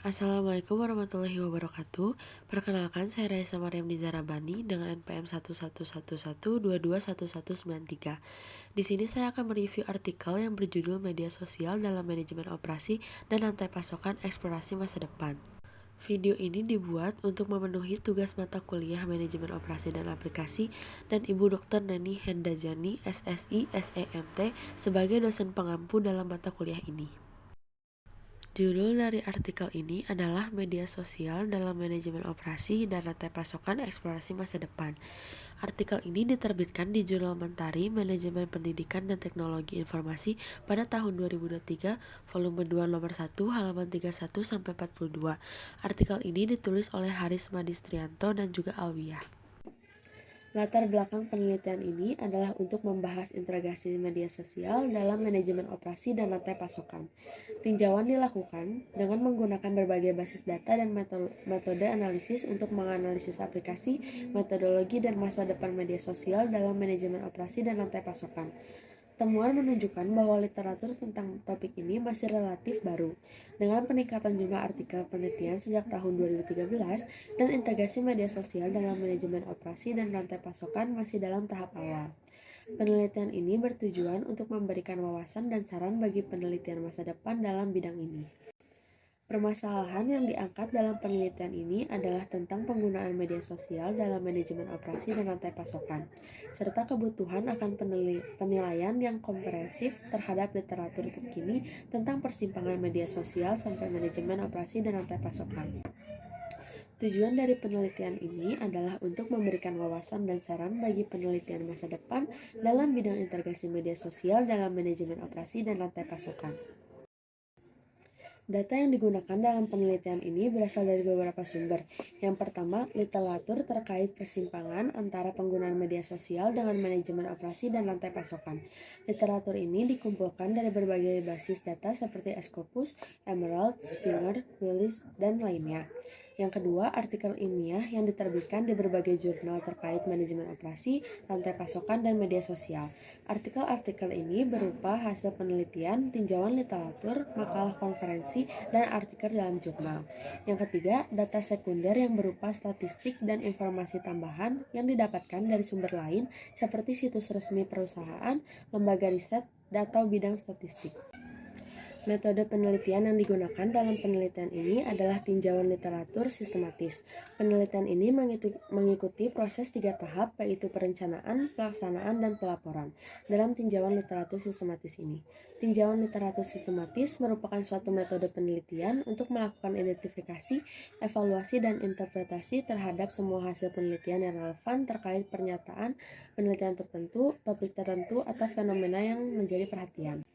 Assalamualaikum warahmatullahi wabarakatuh. Perkenalkan, saya Raisa Maryam Nizarabani dengan NPM 11112211193. Di sini saya akan mereview artikel yang berjudul Media Sosial dalam Manajemen Operasi dan Rantai Pasokan Eksplorasi Masa Depan. Video ini dibuat untuk memenuhi tugas mata kuliah Manajemen Operasi dan Aplikasi dan Ibu Dr. Neni Hendajani, SSI, SEMT, sebagai dosen pengampu dalam mata kuliah ini. Judul dari artikel ini adalah Media Sosial dalam Manajemen Operasi dan Rantai Pasokan Eksplorasi Masa Depan. Artikel ini diterbitkan di Jurnal Mentari Manajemen Pendidikan dan Teknologi Informasi pada tahun 2023, volume 2 nomor 1, halaman 31-42. Artikel ini ditulis oleh Haris Madistrianto dan juga Alwiyah. Latar belakang penelitian ini adalah untuk membahas integrasi media sosial dalam manajemen operasi dan rantai pasokan. Tinjauan dilakukan dengan menggunakan berbagai basis data dan metode analisis untuk menganalisis aplikasi, metodologi, dan masa depan media sosial dalam manajemen operasi dan rantai pasokan. Temuan menunjukkan bahwa literatur tentang topik ini masih relatif baru, dengan peningkatan jumlah artikel penelitian sejak tahun 2013 dan integrasi media sosial dalam manajemen operasi dan rantai pasokan masih dalam tahap awal. Penelitian ini bertujuan untuk memberikan wawasan dan saran bagi penelitian masa depan dalam bidang ini. Permasalahan yang diangkat dalam penelitian ini adalah tentang penggunaan media sosial dalam manajemen operasi dan rantai pasokan, serta kebutuhan akan penilaian yang komprehensif terhadap literatur terkini tentang persimpangan media sosial sampai manajemen operasi dan rantai pasokan. Tujuan dari penelitian ini adalah untuk memberikan wawasan dan saran bagi penelitian masa depan dalam bidang integrasi media sosial dalam manajemen operasi dan rantai pasokan. Data yang digunakan dalam penelitian ini berasal dari beberapa sumber. Yang pertama, literatur terkait persimpangan antara penggunaan media sosial dengan manajemen operasi dan rantai pasokan. Literatur ini dikumpulkan dari berbagai basis data seperti Scopus, Emerald, Springer, Willis, dan lainnya. Yang kedua, artikel ilmiah yang diterbitkan di berbagai jurnal terkait manajemen operasi, rantai pasokan, dan media sosial. Artikel-artikel ini berupa hasil penelitian, tinjauan literatur, makalah konferensi, dan artikel dalam jurnal. Yang ketiga, data sekunder yang berupa statistik dan informasi tambahan yang didapatkan dari sumber lain seperti situs resmi perusahaan, lembaga riset, atau bidang statistik. Metode penelitian yang digunakan dalam penelitian ini adalah tinjauan literatur sistematis. Penelitian ini mengikuti proses 3 tahap, yaitu perencanaan, pelaksanaan, dan pelaporan. Dalam tinjauan literatur sistematis ini, tinjauan literatur sistematis merupakan suatu metode penelitian untuk melakukan identifikasi, evaluasi, dan interpretasi terhadap semua hasil penelitian yang relevan terkait pernyataan, penelitian tertentu, topik tertentu, atau fenomena yang menjadi perhatian.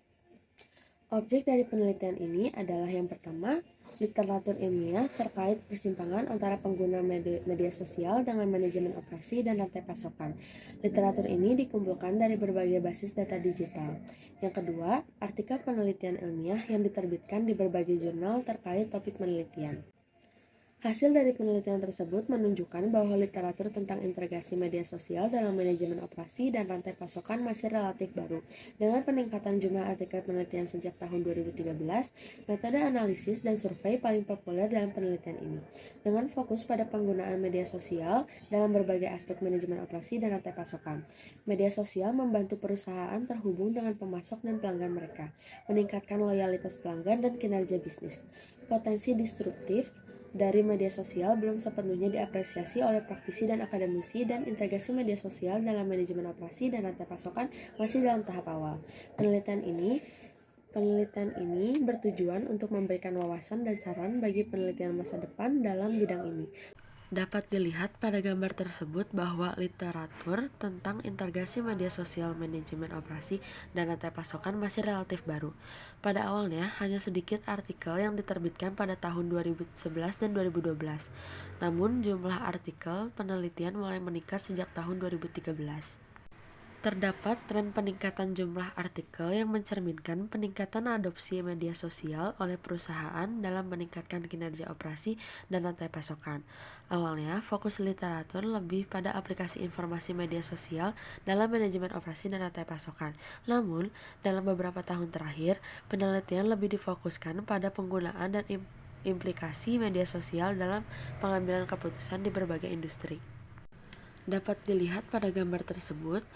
Objek dari penelitian ini adalah yang pertama, literatur ilmiah terkait persimpangan antara pengguna media sosial dengan manajemen operasi dan rantai pasokan. Literatur ini dikumpulkan dari berbagai basis data digital. Yang kedua, artikel penelitian ilmiah yang diterbitkan di berbagai jurnal terkait topik penelitian. Hasil dari penelitian tersebut menunjukkan bahwa literatur tentang integrasi media sosial dalam manajemen operasi dan rantai pasokan masih relatif baru. Dengan peningkatan jumlah artikel penelitian sejak tahun 2013, metode analisis dan survei paling populer dalam penelitian ini. Dengan fokus pada penggunaan media sosial dalam berbagai aspek manajemen operasi dan rantai pasokan. Media sosial membantu perusahaan terhubung dengan pemasok dan pelanggan mereka, meningkatkan loyalitas pelanggan dan kinerja bisnis. Potensi disruptif dari media sosial belum sepenuhnya diapresiasi oleh praktisi dan akademisi, dan integrasi media sosial dalam manajemen operasi dan rantai pasokan masih dalam tahap awal. Penelitian ini bertujuan untuk memberikan wawasan dan saran bagi penelitian masa depan dalam bidang ini. Dapat dilihat pada gambar tersebut bahwa literatur tentang integrasi media sosial manajemen operasi dan rantai pasokan masih relatif baru. Pada awalnya, hanya sedikit artikel yang diterbitkan pada tahun 2011 dan 2012. Namun, jumlah artikel penelitian mulai meningkat sejak tahun 2013. Terdapat tren peningkatan jumlah artikel yang mencerminkan peningkatan adopsi media sosial oleh perusahaan dalam meningkatkan kinerja operasi dan rantai pasokan. Awalnya, fokus literatur lebih pada aplikasi informasi media sosial dalam manajemen operasi dan rantai pasokan. Namun, dalam beberapa tahun terakhir, penelitian lebih difokuskan pada penggunaan dan implikasi media sosial dalam pengambilan keputusan di berbagai industri. Dapat dilihat pada gambar tersebut,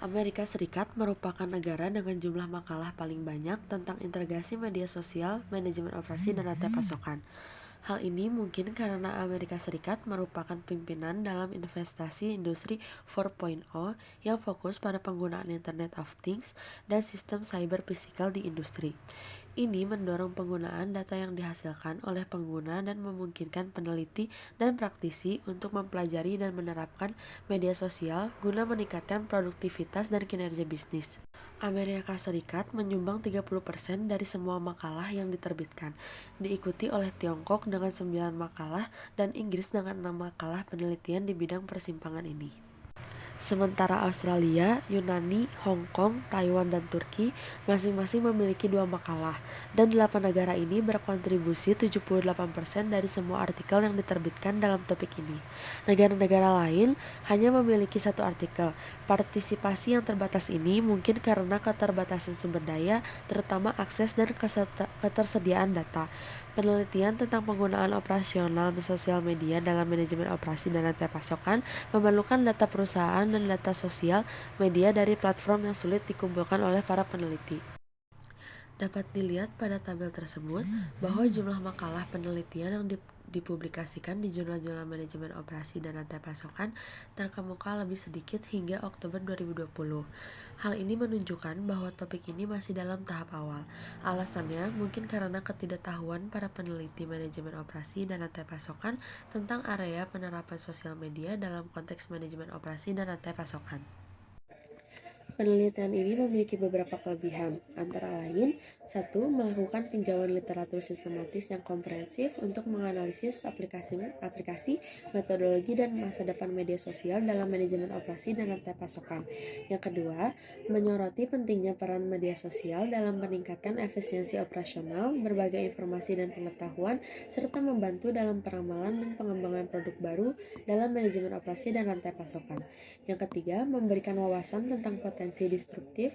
Amerika Serikat merupakan negara dengan jumlah makalah paling banyak tentang integrasi media sosial, manajemen operasi, dan rantai pasokan. Hal ini mungkin karena Amerika Serikat merupakan pimpinan dalam investasi industri 4.0 yang fokus pada penggunaan Internet of Things dan sistem cyber fisikal di industri. Ini mendorong penggunaan data yang dihasilkan oleh pengguna dan memungkinkan peneliti dan praktisi untuk mempelajari dan menerapkan media sosial guna meningkatkan produktivitas dan kinerja bisnis. Amerika Serikat menyumbang 30% dari semua makalah yang diterbitkan, diikuti oleh Tiongkok dengan 9 makalah dan Inggris dengan 6 makalah penelitian di bidang persimpangan ini. Sementara Australia, Yunani, Hong Kong, Taiwan, dan Turki masing-masing memiliki 2 makalah, dan 8 negara ini berkontribusi 78% dari semua artikel yang diterbitkan dalam topik ini. Negara-negara lain hanya memiliki 1 artikel. Partisipasi yang terbatas ini mungkin karena keterbatasan sumber daya, terutama akses dan ketersediaan data. Penelitian tentang penggunaan operasional sosial media dalam manajemen operasi dan rantai pasokan memerlukan data perusahaan dan data sosial media dari platform yang sulit dikumpulkan oleh para peneliti. Dapat dilihat pada tabel tersebut bahwa jumlah makalah penelitian yang dipublikasikan di jurnal-jurnal manajemen operasi dan rantai pasokan terkemuka lebih sedikit hingga Oktober 2020. Hal ini menunjukkan bahwa topik ini masih dalam tahap awal. Alasannya mungkin karena ketidaktahuan para peneliti manajemen operasi dan rantai pasokan tentang area penerapan sosial media dalam konteks manajemen operasi dan rantai pasokan. Penelitian ini memiliki beberapa kelebihan, antara lain, 1. Melakukan tinjauan literatur sistematis yang komprehensif untuk menganalisis aplikasi, metodologi, dan masa depan media sosial dalam manajemen operasi dan rantai pasokan. Yang kedua, menyoroti pentingnya peran media sosial dalam meningkatkan efisiensi operasional, berbagai informasi dan pengetahuan, serta membantu dalam peramalan dan pengembangan produk baru dalam manajemen operasi dan rantai pasokan. Yang ketiga, memberikan wawasan tentang potensi destruktif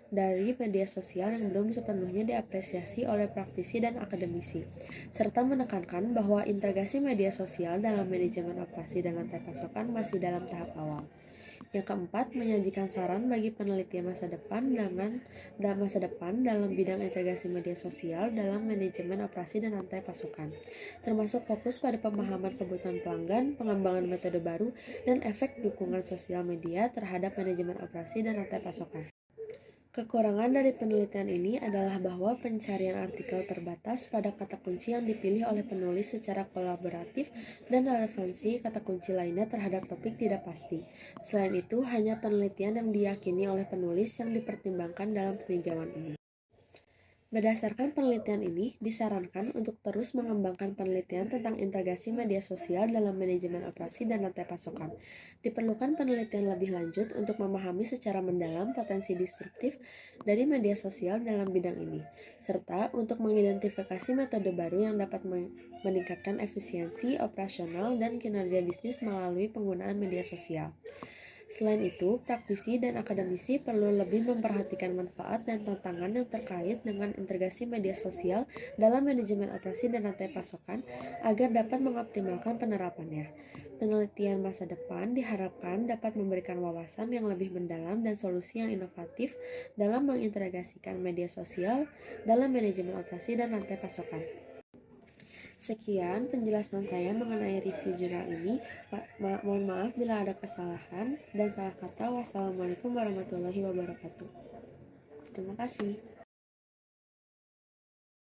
dari media sosial yang belum sepenuhnya diapresiasi oleh praktisi dan akademisi, serta menekankan bahwa integrasi media sosial dalam manajemen operasi dan rantai pasokan masih dalam tahap awal. Yang keempat, menyajikan saran bagi peneliti masa depan dalam bidang integrasi media sosial dalam manajemen operasi dan rantai pasokan, termasuk fokus pada pemahaman kebutuhan pelanggan, pengembangan metode baru, dan efek dukungan sosial media terhadap manajemen operasi dan rantai pasokan. Kekurangan dari penelitian ini adalah bahwa pencarian artikel terbatas pada kata kunci yang dipilih oleh penulis secara kolaboratif dan relevansi kata kunci lainnya terhadap topik tidak pasti. Selain itu, hanya penelitian yang diyakini oleh penulis yang dipertimbangkan dalam peninjauan ini. Berdasarkan penelitian ini, disarankan untuk terus mengembangkan penelitian tentang integrasi media sosial dalam manajemen operasi dan rantai pasokan. Diperlukan penelitian lebih lanjut untuk memahami secara mendalam potensi destruktif dari media sosial dalam bidang ini, serta untuk mengidentifikasi metode baru yang dapat meningkatkan efisiensi operasional dan kinerja bisnis melalui penggunaan media sosial. Selain itu, praktisi dan akademisi perlu lebih memperhatikan manfaat dan tantangan yang terkait dengan integrasi media sosial dalam manajemen operasi dan rantai pasokan agar dapat mengoptimalkan penerapannya. Penelitian masa depan diharapkan dapat memberikan wawasan yang lebih mendalam dan solusi yang inovatif dalam mengintegrasikan media sosial dalam manajemen operasi dan rantai pasokan. Sekian penjelasan saya mengenai review jurnal ini. Mohon maaf bila ada kesalahan dan salah kata. Wassalamualaikum warahmatullahi wabarakatuh. Terima kasih.